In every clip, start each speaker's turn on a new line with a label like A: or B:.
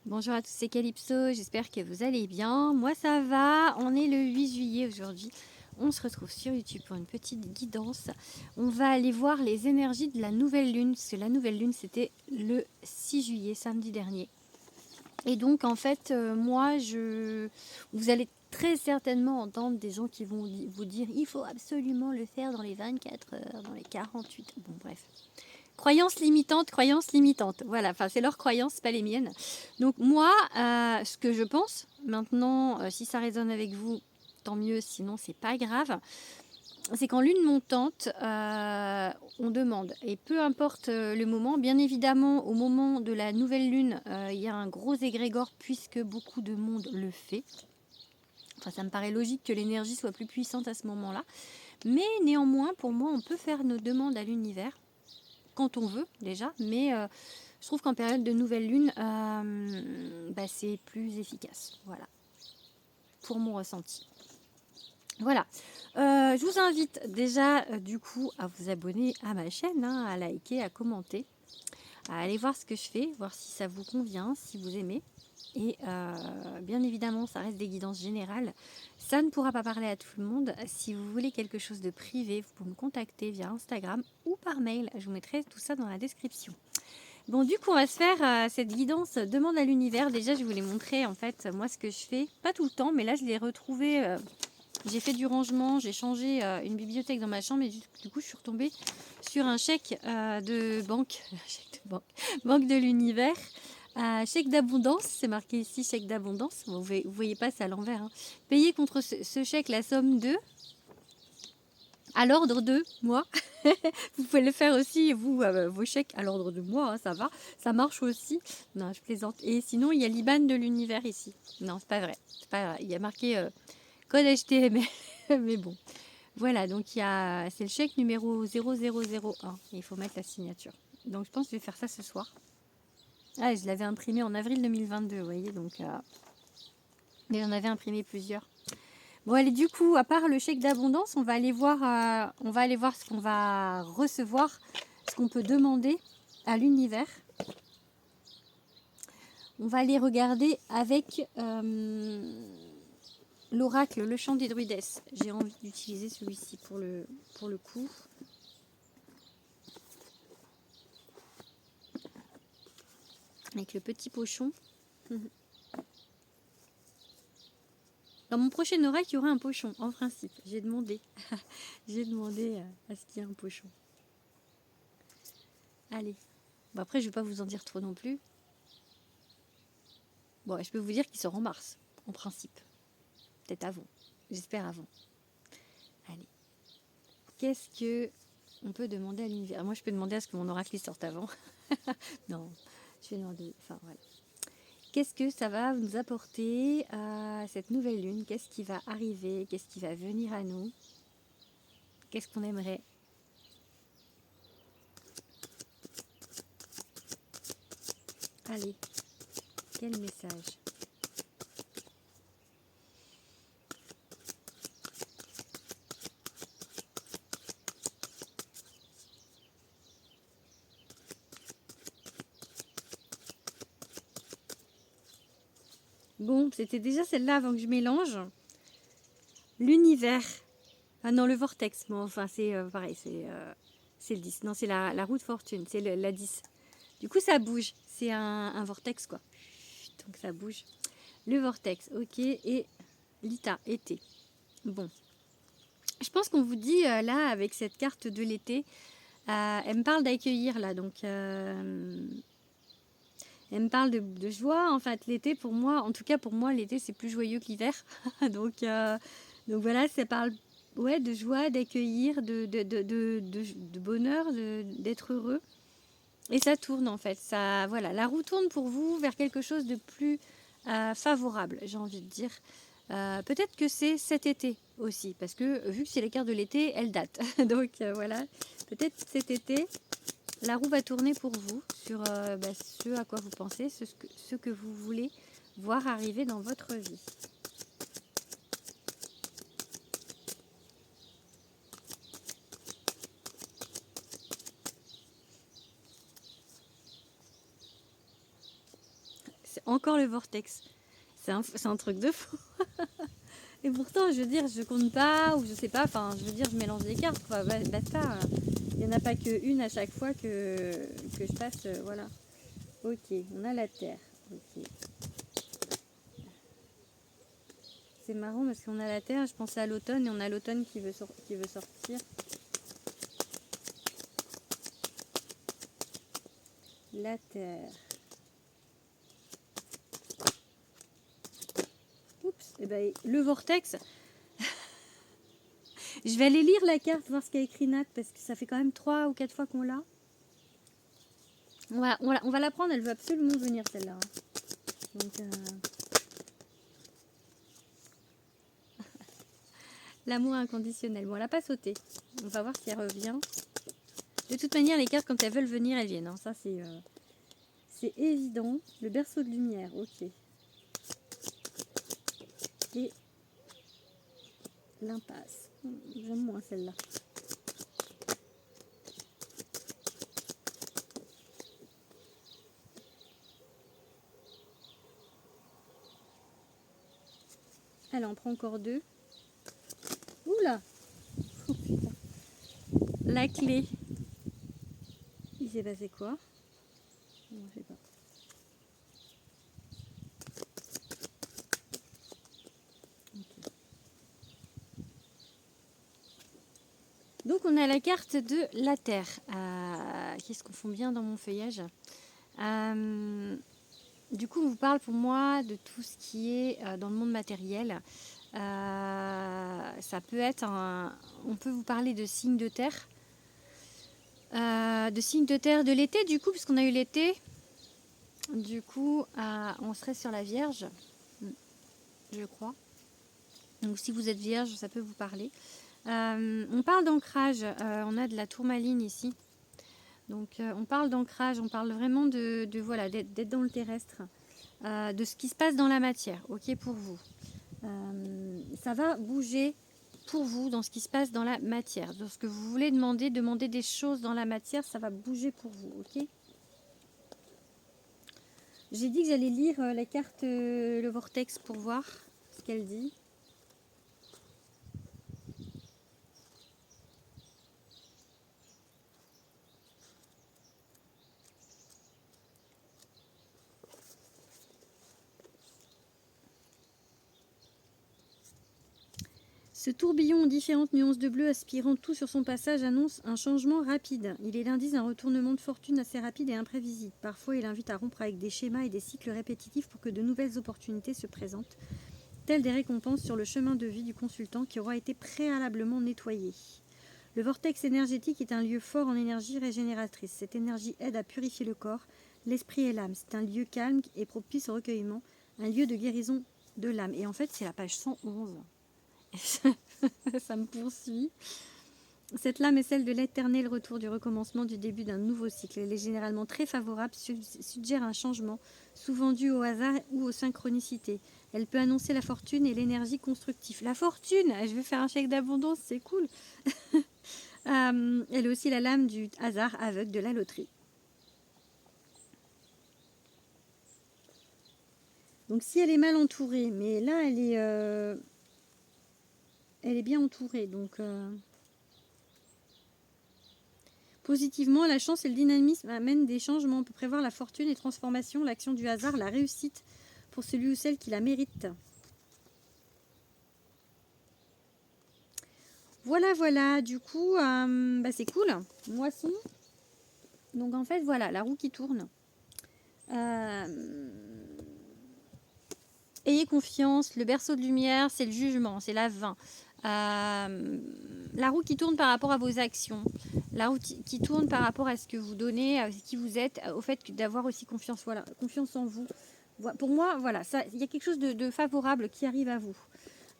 A: Bonjour à tous, c'est Calypso, j'espère que vous allez bien. Moi ça va, on est le 8 juillet aujourd'hui. On se retrouve sur YouTube pour une petite guidance. On va aller voir les énergies de la nouvelle lune, parce que la nouvelle lune c'était le 6 juillet, samedi dernier. Et donc en fait, vous allez très certainement entendre des gens qui vont vous dire il faut absolument le faire dans les 24 heures, dans les 48. Bon bref. Croyances limitantes. Voilà, enfin c'est leurs croyances, pas les miennes. Donc moi, ce que je pense, maintenant, si ça résonne avec vous, tant mieux, sinon c'est pas grave. C'est qu'en lune montante, on demande, et peu importe le moment, bien évidemment, au moment de la nouvelle lune, il y a un gros égrégore puisque beaucoup de monde le fait. Enfin, ça me paraît logique que l'énergie soit plus puissante à ce moment-là. Mais néanmoins, pour moi, on peut faire nos demandes à l'univers quand on veut déjà, mais je trouve qu'en période de nouvelle lune, c'est plus efficace. Voilà, pour mon ressenti. Voilà, je vous invite déjà du coup à vous abonner à ma chaîne, hein, à liker, à commenter, à aller voir ce que je fais, voir si ça vous convient, si vous aimez. Et bien évidemment, ça reste des guidances générales. Ça ne pourra pas parler à tout le monde. Si vous voulez quelque chose de privé, vous pouvez me contacter via Instagram ou par mail. Je vous mettrai tout ça dans la description. Bon, du coup, on va se faire cette guidance demande à l'univers. Déjà, je voulais montrer en fait moi ce que je fais. Pas tout le temps, mais là, je l'ai retrouvé. J'ai fait du rangement, j'ai changé une bibliothèque dans ma chambre et du coup, je suis retombée sur un chèque de banque, chèque de banque, banque de l'univers. Chèque d'abondance, c'est marqué ici chèque d'abondance. Bon, vous voyez pas, c'est à l'envers. Hein. Payer contre ce chèque la somme de, à l'ordre de moi. Vous pouvez le faire aussi, vous, vos chèques à l'ordre de moi, hein, ça va, ça marche aussi. Non, je plaisante. Et sinon, il y a l'IBAN de l'univers ici. Non, c'est pas vrai. C'est pas vrai. Il y a marqué code HTML, mais bon. Voilà, donc c'est le chèque numéro 0001. Il faut mettre la signature. Donc je pense que je vais faire ça ce soir. Ah, je l'avais imprimé en avril 2022, vous voyez, donc mais j'en avais imprimé plusieurs. Bon, allez, du coup, à part le chèque d'abondance, on va aller voir ce qu'on va recevoir, ce qu'on peut demander à l'univers. On va aller regarder avec l'oracle, le chant des druidesses. J'ai envie d'utiliser celui-ci pour le coup. Avec le petit pochon. Dans mon prochain oracle, il y aura un pochon, en principe. J'ai demandé. J'ai demandé à ce qu'il y ait un pochon. Allez. Bon, après, je ne vais pas vous en dire trop non plus. Bon, je peux vous dire qu'il sort en mars, en principe. Peut-être avant. J'espère avant. Allez. Qu'est-ce que on peut demander à l'univers? Moi, je peux demander à ce que mon oracle sorte avant. Non, je vais demander. Enfin, voilà. Qu'est-ce que ça va nous apporter à cette nouvelle lune? Qu'est-ce qui va arriver? Qu'est-ce qui va venir à nous? Qu'est-ce qu'on aimerait? Allez, quel message? Bon, c'était déjà celle-là avant que je mélange. L'univers. Ah non, le vortex. Bon, enfin, c'est pareil, c'est le 10. Non, c'est la roue de fortune, c'est la 10. Du coup, ça bouge. C'est un vortex, quoi. Donc, ça bouge. Le vortex, ok. Et l'ITA, été. Bon. Je pense qu'on vous dit, là, avec cette carte de l'été, elle me parle d'accueillir, là. Donc, elle me parle de joie. En fait, l'été, pour moi, en tout cas, pour moi, l'été, c'est plus joyeux que l'hiver. donc voilà, ça parle ouais, de joie, d'accueillir, de bonheur, d'être heureux. Et ça tourne en fait. Ça, voilà, la roue tourne pour vous vers quelque chose de plus favorable, j'ai envie de dire. Peut-être que c'est cet été aussi, parce que vu que c'est les cartes de l'été, elles datent. Donc voilà, peut-être cet été, la roue va tourner pour vous sur ce à quoi vous pensez, ce que vous voulez voir arriver dans votre vie. encore le vortex. C'est un truc de fou. Et pourtant, je veux dire, je compte pas, ou je sais pas, enfin, je veux dire, je mélange les cartes, quoi. Basta. Il n'y en a pas qu'une à chaque fois que je passe, voilà. Ok, on a la Terre. Ok. C'est marrant parce qu'on a la Terre, je pensais à l'automne, et on a l'automne qui veut sortir. La Terre. Oups, et ben, le vortex. Je vais aller lire la carte, voir ce qu'a écrit Nat, parce que ça fait quand même 3 ou 4 fois qu'on l'a. On va la prendre, elle veut absolument venir celle-là. Donc, l'amour inconditionnel. Bon, elle n'a pas sauté. On va voir si elle revient. De toute manière, les cartes, quand elles veulent venir, elles viennent. Hein. Ça, c'est évident. Le berceau de lumière, ok. Et l'impasse. J'aime moins celle-là. Elle en prend encore 2. Oula! Oh, putain. La clé. Il s'est passé quoi? Non, je sais pas. Okay. Donc on a la carte de la Terre. Qui se confond bien dans mon feuillage. Du coup, on vous parle pour moi de tout ce qui est dans le monde matériel. Ça peut être on peut vous parler de signes de terre. De signes de terre de l'été, du coup, puisqu'on a eu l'été. Du coup, on serait sur la Vierge, je crois. Donc si vous êtes Vierge, ça peut vous parler. On parle d'ancrage. On a de la tourmaline ici. Donc on parle d'ancrage, on parle vraiment voilà, d'être dans le terrestre, de ce qui se passe dans la matière, ok, pour vous. Ça va bouger pour vous dans ce qui se passe dans la matière. Dans ce que vous voulez demander des choses dans la matière, ça va bouger pour vous, ok. J'ai dit que j'allais lire la carte, le vortex, pour voir ce qu'elle dit. Ce tourbillon aux différentes nuances de bleu aspirant tout sur son passage annonce un changement rapide. Il est l'indice d'un retournement de fortune assez rapide et imprévisible. Parfois, il invite à rompre avec des schémas et des cycles répétitifs pour que de nouvelles opportunités se présentent, telles des récompenses sur le chemin de vie du consultant qui aura été préalablement nettoyé. Le vortex énergétique est un lieu fort en énergie régénératrice. Cette énergie aide à purifier le corps, l'esprit et l'âme. C'est un lieu calme et propice au recueillement, un lieu de guérison de l'âme. Et en fait, c'est la page 111. Ça me poursuit. Cette lame est celle de l'éternel retour du recommencement du début d'un nouveau cycle. Elle est généralement très favorable, suggère un changement, souvent dû au hasard ou aux synchronicités. Elle peut annoncer la fortune et l'énergie constructive. La fortune! Je vais faire un chèque d'abondance, c'est cool. Elle est aussi la lame du hasard aveugle de la loterie. Donc si elle est mal entourée, mais là elle est bien entourée, donc positivement, la chance et le dynamisme amènent des changements. On peut prévoir la fortune et transformation, l'action du hasard, la réussite pour celui ou celle qui la mérite. Voilà, du coup, c'est cool. Moisson. Donc en fait, voilà, la roue qui tourne. Ayez confiance, le berceau de lumière, c'est le jugement, c'est la fin. La roue qui tourne par rapport à vos actions, la roue qui tourne par rapport à ce que vous donnez, à qui vous êtes, au fait d'avoir aussi confiance, voilà, confiance en vous. Pour moi, voilà, il y a quelque chose de favorable qui arrive à vous.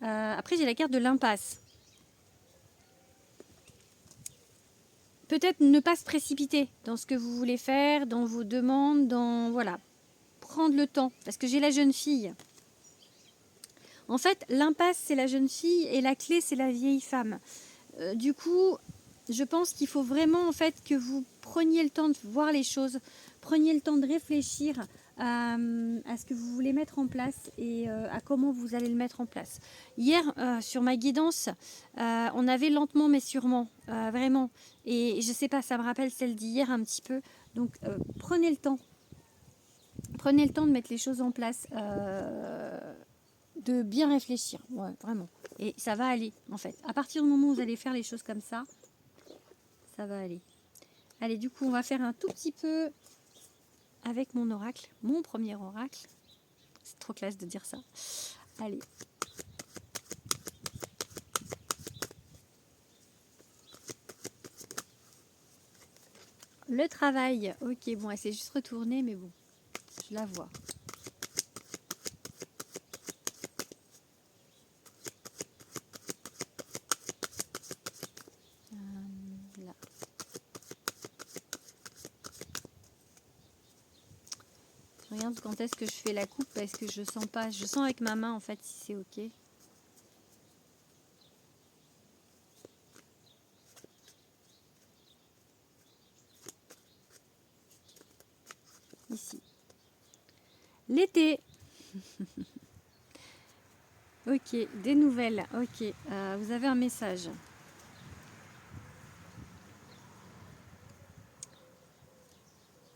A: Après, j'ai la carte de l'impasse. Peut-être ne pas se précipiter dans ce que vous voulez faire, dans vos demandes, voilà, prendre le temps, parce que j'ai la jeune fille. En fait, l'impasse, c'est la jeune fille et la clé, c'est la vieille femme. Du coup, je pense qu'il faut vraiment en fait que vous preniez le temps de voir les choses, preniez le temps de réfléchir à ce que vous voulez mettre en place et à comment vous allez le mettre en place. Hier, sur ma guidance, on avait lentement mais sûrement, vraiment. Et je sais pas, ça me rappelle celle d'hier un petit peu. Donc, prenez le temps. Prenez le temps de mettre les choses en place, de bien réfléchir. Ouais, vraiment. Et ça va aller, en fait. À partir du moment où vous allez faire les choses comme ça va aller. Allez, du coup, on va faire un tout petit peu avec mon oracle, mon premier oracle. C'est trop classe de dire ça. Allez. Le travail. Ok, bon, elle s'est juste retournée, mais bon, je la vois. Là. Je regarde quand est-ce que je fais la coupe parce que je sens pas. Je sens avec ma main en fait si c'est ok. Ici. L'été. Ok, des nouvelles. Ok, vous avez un message.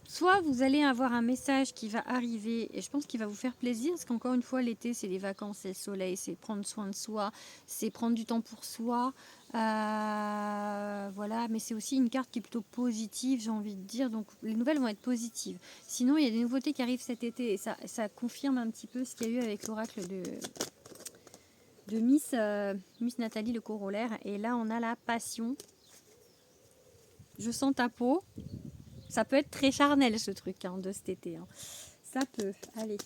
A: Soit vous allez avoir un message qui va arriver et je pense qu'il va vous faire plaisir parce qu'encore une fois l'été c'est les vacances, c'est le soleil, c'est prendre soin de soi, c'est prendre du temps pour soi, voilà, mais c'est aussi une carte qui est plutôt positive j'ai envie de dire, donc les nouvelles vont être positives. Sinon il y a des nouveautés qui arrivent cet été et ça confirme un petit peu ce qu'il y a eu avec l'oracle de Miss Nathalie le corollaire et là on a la passion. Je sens ta peau. Ça peut être très charnel ce truc hein, de cet été. Hein. Ça peut. Allez.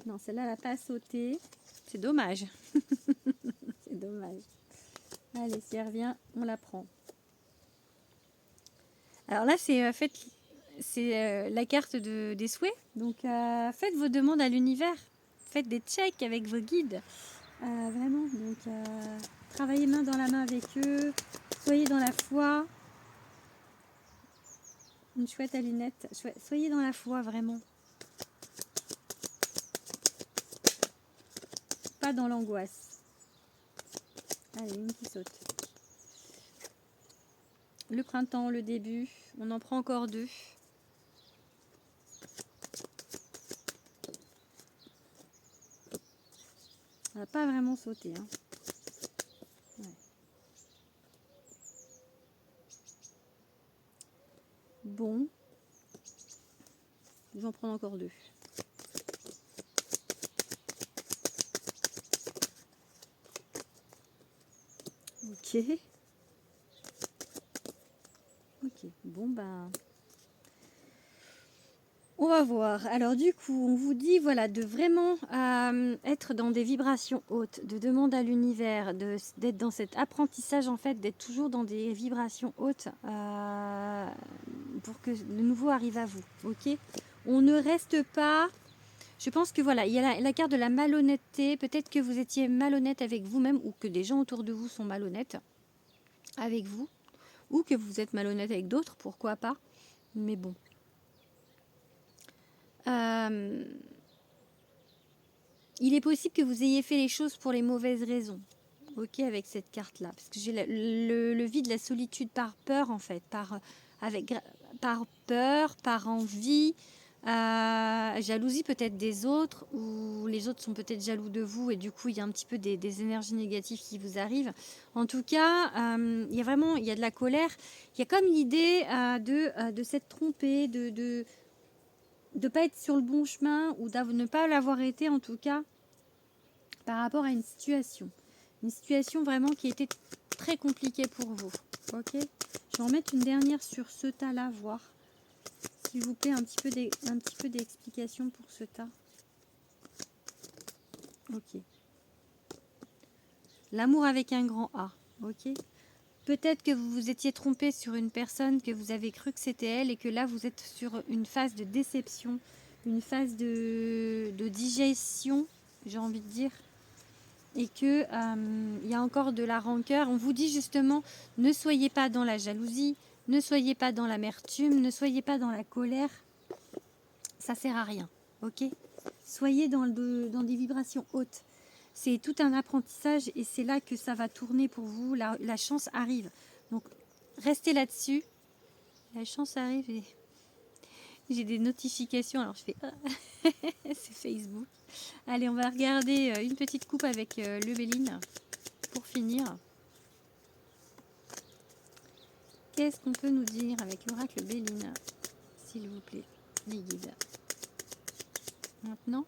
A: Non, celle-là, elle n'a pas sauté. C'est dommage. C'est dommage. Allez, si elle revient, on la prend. Alors là, c'est la carte des souhaits. Donc, faites vos demandes à l'univers. Faites des checks avec vos guides. Vraiment. Donc, travaillez main dans la main avec eux. Soyez dans la foi. Une chouette à lunettes. Soyez dans la foi, vraiment. Pas dans l'angoisse. Allez, une qui saute. Le printemps, le début. On en prend encore deux. Ça va pas vraiment sauter. Hein. Ouais. Bon. Je vais en prendre encore deux. Ok. Ok. Bon, ben... On va voir. Alors du coup, on vous dit voilà de vraiment être dans des vibrations hautes, de demander à l'univers, d'être dans cet apprentissage en fait, d'être toujours dans des vibrations hautes pour que le nouveau arrive à vous. Ok. On ne reste pas. Je pense que voilà, il y a la carte de la malhonnêteté. Peut-être que vous étiez malhonnête avec vous-même ou que des gens autour de vous sont malhonnêtes avec vous ou que vous êtes malhonnête avec d'autres, pourquoi pas. Mais bon. Il est possible que vous ayez fait les choses pour les mauvaises raisons. Ok, avec cette carte-là. Parce que j'ai le vide, la solitude par peur, en fait. Par peur, par envie, jalousie peut-être des autres, ou les autres sont peut-être jaloux de vous, et du coup, il y a un petit peu des énergies négatives qui vous arrivent. En tout cas, il y a vraiment, il y a de la colère. Il y a comme l'idée de s'être trompé, de ne pas être sur le bon chemin, ou de ne pas l'avoir été, en tout cas, par rapport à une situation. Une situation vraiment qui était très compliquée pour vous. Ok. Je vais en mettre une dernière sur ce tas-là, voir. S'il vous plaît, un petit peu d'explication pour ce tas. Ok. L'amour avec un grand A. Ok. Peut-être que vous vous étiez trompé sur une personne, que vous avez cru que c'était elle, et que là, vous êtes sur une phase de déception, une phase de digestion, j'ai envie de dire. Et que y a encore de la rancœur. On vous dit justement, ne soyez pas dans la jalousie, ne soyez pas dans l'amertume, ne soyez pas dans la colère. ça sert à rien. Ok? Soyez dans des vibrations hautes. C'est tout un apprentissage et c'est là que ça va tourner pour vous. La chance arrive. Donc, restez là-dessus. La chance arrive et j'ai des notifications. Alors, je fais... c'est Facebook. Allez, on va regarder une petite coupe avec le Béline pour finir. Qu'est-ce qu'on peut nous dire avec l'oracle Béline, s'il vous plaît, les guides? Maintenant,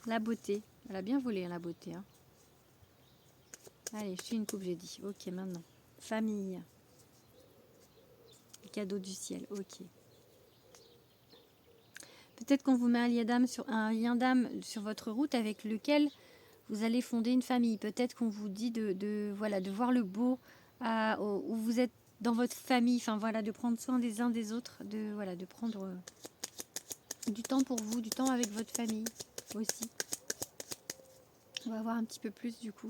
A: la beauté. Elle a bien volé, hein, la beauté. Hein. Allez, je suis une coupe, j'ai dit. Ok, maintenant. Famille. Cadeau du ciel, ok. Peut-être qu'on vous met un lien d'âme sur votre route avec lequel vous allez fonder une famille. Peut-être qu'on vous dit voilà, de voir le beau où vous êtes dans votre famille. Enfin voilà, de prendre soin des uns des autres. De prendre du temps pour vous, du temps avec votre famille aussi. On va voir un petit peu plus du coup.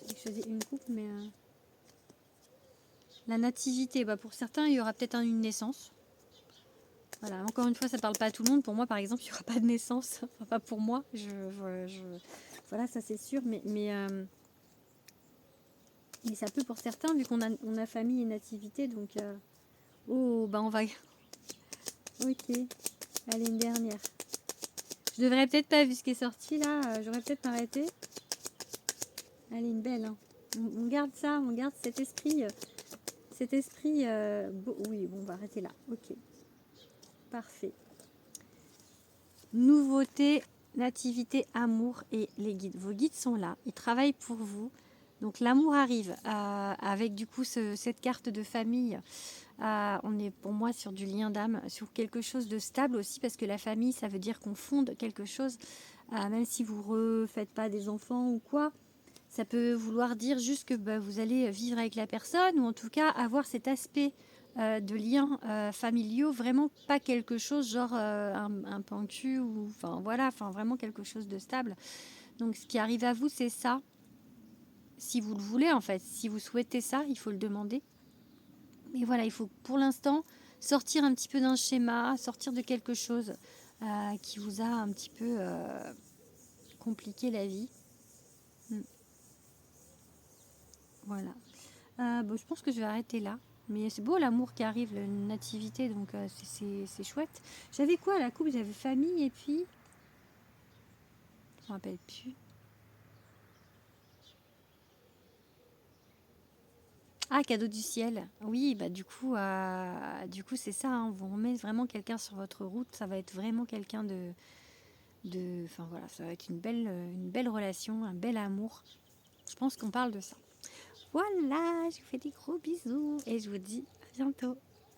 A: J'ai choisi une coupe, mais... La nativité, pour certains, il y aura peut-être une naissance. Voilà, encore une fois, ça ne parle pas à tout le monde. Pour moi, par exemple, il n'y aura pas de naissance. Enfin, pas pour moi. Voilà, ça c'est sûr. Mais ça peut pour certains, vu qu'on a famille et nativité. Donc, on va... Ok. Allez, une dernière. Je devrais peut-être pas, vu ce qui est sorti là. J'aurais peut-être m'arrêter. Allez, une belle. Hein. On garde ça, on garde cet esprit. Oui, bon, on va arrêter là. Ok. Parfait. Nouveauté, nativité, amour et les guides. Vos guides sont là, ils travaillent pour vous. Donc l'amour arrive avec du coup cette carte de famille. On est pour moi sur du lien d'âme, sur quelque chose de stable aussi, parce que la famille, ça veut dire qu'on fonde quelque chose, même si vous ne refaites pas des enfants ou quoi. Ça peut vouloir dire juste que vous allez vivre avec la personne, ou en tout cas avoir cet aspect de liens familiaux, vraiment pas quelque chose genre un pan cul, ou enfin voilà, enfin vraiment quelque chose de stable. Donc ce qui arrive à vous, c'est ça. Si vous le voulez en fait, si vous souhaitez ça, il faut le demander. Mais voilà, il faut pour l'instant sortir un petit peu d'un schéma, sortir de quelque chose qui vous a un petit peu compliqué la vie. Voilà. Je pense que je vais arrêter là. Mais c'est beau l'amour qui arrive, la nativité, donc c'est chouette. J'avais quoi à la coupe? J'avais famille et puis... Je me rappelle plus. Ah, cadeau du ciel. Oui, du coup c'est ça. Hein, vous remet vraiment quelqu'un sur votre route. Ça va être vraiment quelqu'un enfin voilà, ça va être une belle relation, un bel amour. Je pense qu'on parle de ça. Voilà, je vous fais des gros bisous et je vous dis à bientôt.